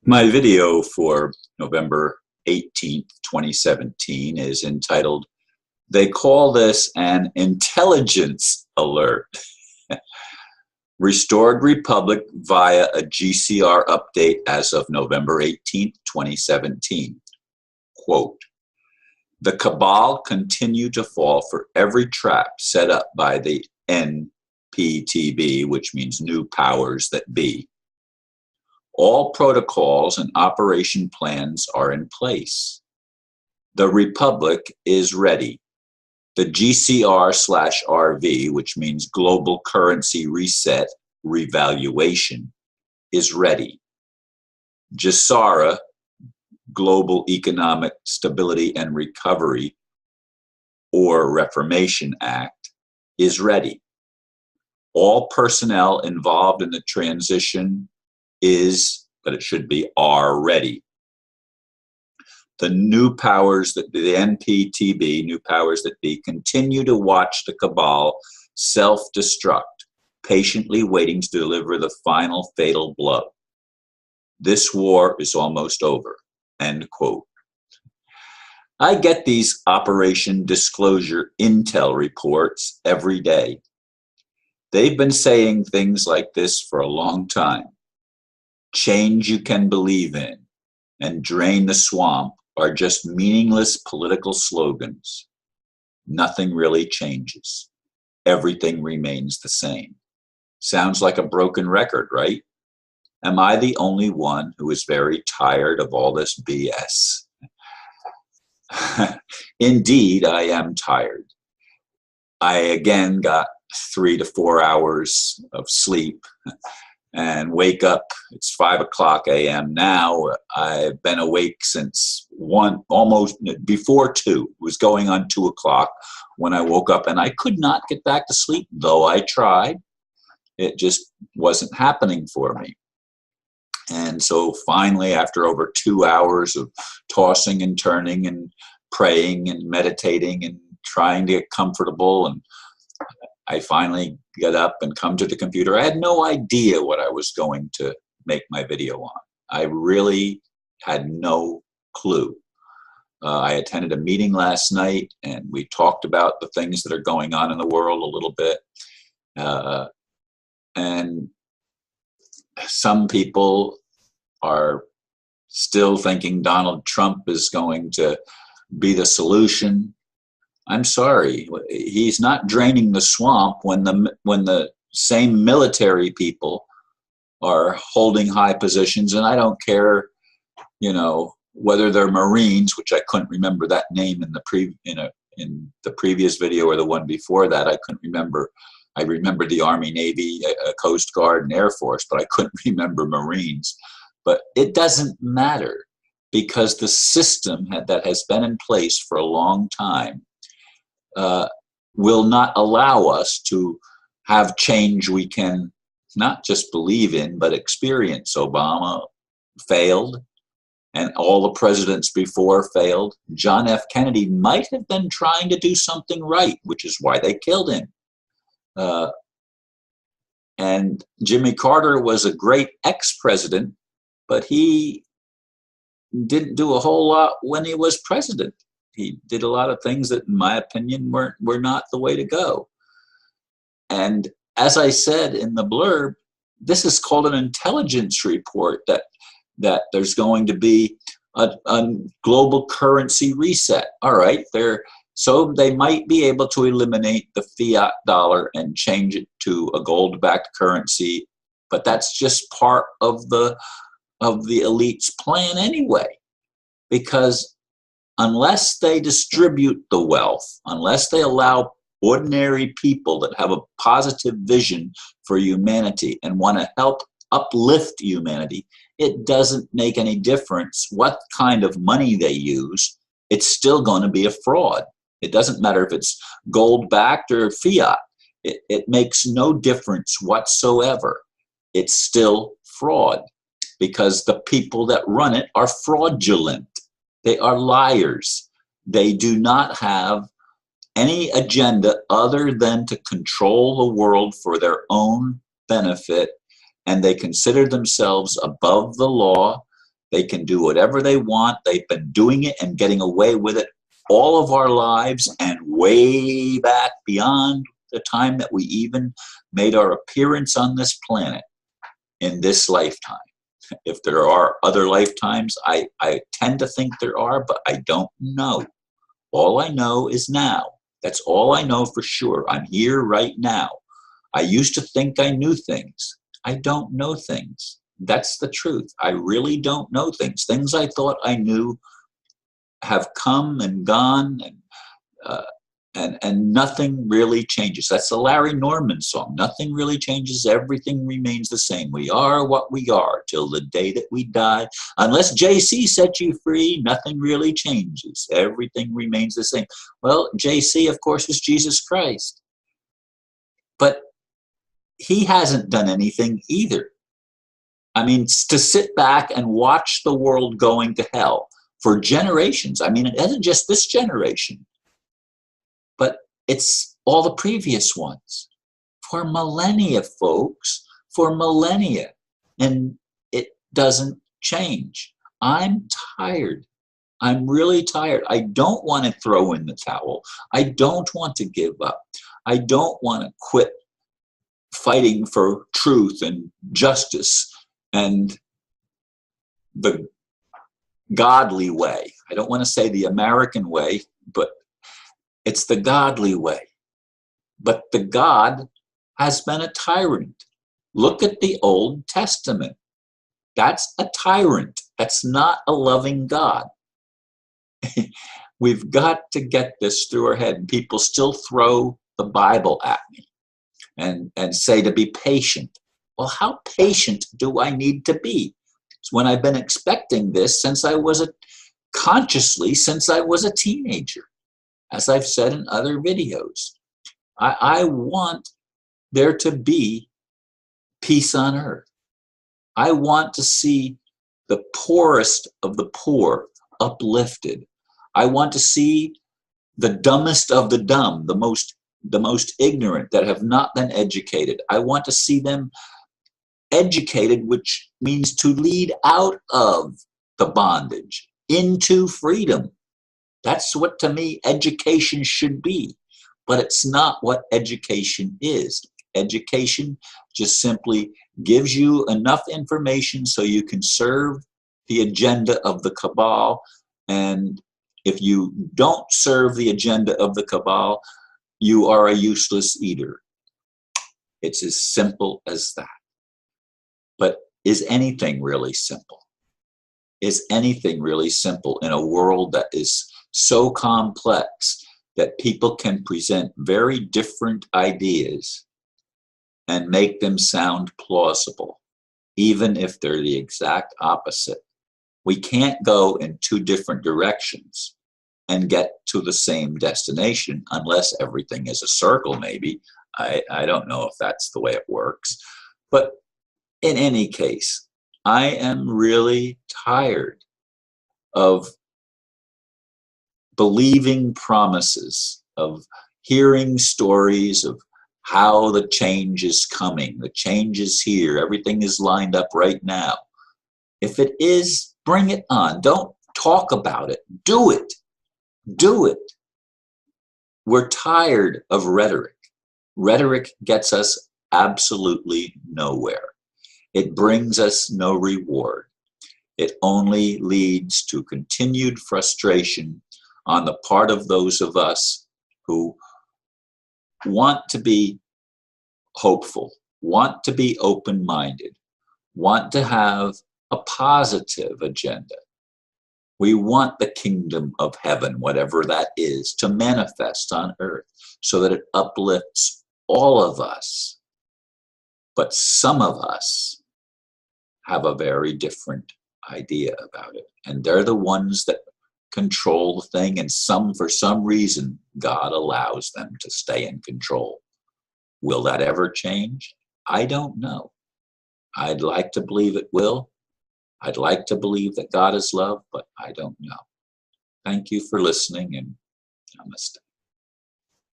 My video for November 18th, 2017 is entitled, "They Call This an Intelligence Alert." Restored Republic via a GCR update as of November 18th, 2017. Quote, "The cabal continue to fall for every trap set up by the NPTB, which means New Powers That Be. All protocols and operation plans are in place. The Republic is ready. The GCR/RV, which means Global Currency Reset ReValuation, is ready. GESARA, Global Economic Stability and Recovery, or Reformation Act, is ready. All personnel involved in the transition but it should be, are ready. The new powers that the NPTB, New Powers That Be, continue to watch the cabal self-destruct, patiently waiting to deliver the final fatal blow. This war is almost over." End quote. I get these Operation Disclosure intel reports every day. They've been saying things like this for a long time. Change you can believe in and drain the swamp are just meaningless political slogans. Nothing really changes. Everything remains the same. Sounds like a broken record, right? Am I the only one who is very tired of all this BS? Indeed, I am tired. I again got 3 to 4 hours of sleep and wake up. It's 5 a.m. now. I've been awake since almost before 2. It was going on 2 when I woke up, and I could not get back to sleep, though I tried. It just wasn't happening for me. And so finally, after over 2 hours of tossing and turning and praying and meditating and trying to get comfortable, and I finally get up and come to the computer. I had no idea what I was going to make my video on. I really had no clue. I attended a meeting last night, and we talked about the things that are going on in the world a little bit. And some people are still thinking Donald Trump is going to be the solution. I'm sorry, he's not draining the swamp when the same military people are holding high positions, and I don't care, whether they're Marines, which I couldn't remember that name in the previous video or the one before that. I couldn't remember. I remember the Army, Navy, Coast Guard, and Air Force, but I couldn't remember Marines. But it doesn't matter, because the system that has been in place for a long time will not allow us to have change we can not just believe in, but experience. Obama failed, and all the presidents before failed. John F. Kennedy might have been trying to do something right, which is why they killed him. And Jimmy Carter was a great ex-president, but he didn't do a whole lot when he was president. He did a lot of things that, in my opinion, were not the way to go. And as I said in the blurb, this is called an intelligence report that there's going to be a global currency reset. All right, so they might be able to eliminate the fiat dollar and change it to a gold-backed currency, but that's just part of the elite's plan anyway, because unless they distribute the wealth, unless they allow ordinary people that have a positive vision for humanity and want to help uplift humanity, it doesn't make any difference what kind of money they use. It's still going to be a fraud. It doesn't matter if it's gold-backed or fiat. It makes no difference whatsoever. It's still fraud, because the people that run it are fraudulent. They are liars. They do not have any agenda other than to control the world for their own benefit, and they consider themselves above the law. They can do whatever they want. They've been doing it and getting away with it all of our lives and way back beyond the time that we even made our appearance on this planet in this lifetime. If there are other lifetimes, I tend to think there are, but I don't know. All I know is now. That's all I know for sure. I'm here right now. I used to think I knew things. I don't know things. That's the truth. I really don't know things. Things I thought I knew have come and gone, and nothing really changes. That's the Larry Norman song. Nothing really changes. Everything remains the same. We are what we are till the day that we die. Unless JC set you free, nothing really changes. Everything remains the same. Well, JC, of course, is Jesus Christ. But he hasn't done anything either. I mean, to sit back and watch the world going to hell for generations. I mean, it isn't just this generation, but it's all the previous ones. For millennia, folks, for millennia. And it doesn't change. I'm tired. I'm really tired. I don't want to throw in the towel. I don't want to give up. I don't want to quit fighting for truth and justice and the godly way. I don't want to say the American way, but it's the godly way. But the God has been a tyrant. Look at the Old Testament. That's a tyrant. That's not a loving God. We've got to get this through our head. People still throw the Bible at me and say to be patient. Well, how patient do I need to be? It's when I've been expecting this since I was since I was a teenager, as I've said in other videos. I want there to be peace on earth. I want to see the poorest of the poor uplifted. I want to see the dumbest of the dumb, the most ignorant that have not been educated. I want to see them educated, which means to lead out of the bondage into freedom. That's what, to me, education should be. But it's not what education is. Education just simply gives you enough information so you can serve the agenda of the cabal. And if you don't serve the agenda of the cabal, you are a useless eater. It's as simple as that. But is anything really simple? Is anything really simple in a world that is so complex that people can present very different ideas and make them sound plausible, even if they're the exact opposite? We can't go in two different directions and get to the same destination unless everything is a circle, maybe. I don't know if that's the way it works. But in any case, I am really tired of believing promises, of hearing stories of how the change is coming. The change is here. Everything is lined up right now. If it is, bring it on. Don't talk about it. Do it. Do it. We're tired of rhetoric. Rhetoric gets us absolutely nowhere. It brings us no reward. It only leads to continued frustration on the part of those of us who want to be hopeful, want to be open-minded, want to have a positive agenda. We want the kingdom of heaven, whatever that is, to manifest on earth so that it uplifts all of us. But some of us have a very different idea about it. And they're the ones that control the thing, and for some reason, God allows them to stay in control. Will that ever change? I don't know. I'd like to believe it will. I'd like to believe that God is love, but I don't know. Thank you for listening, and namaste.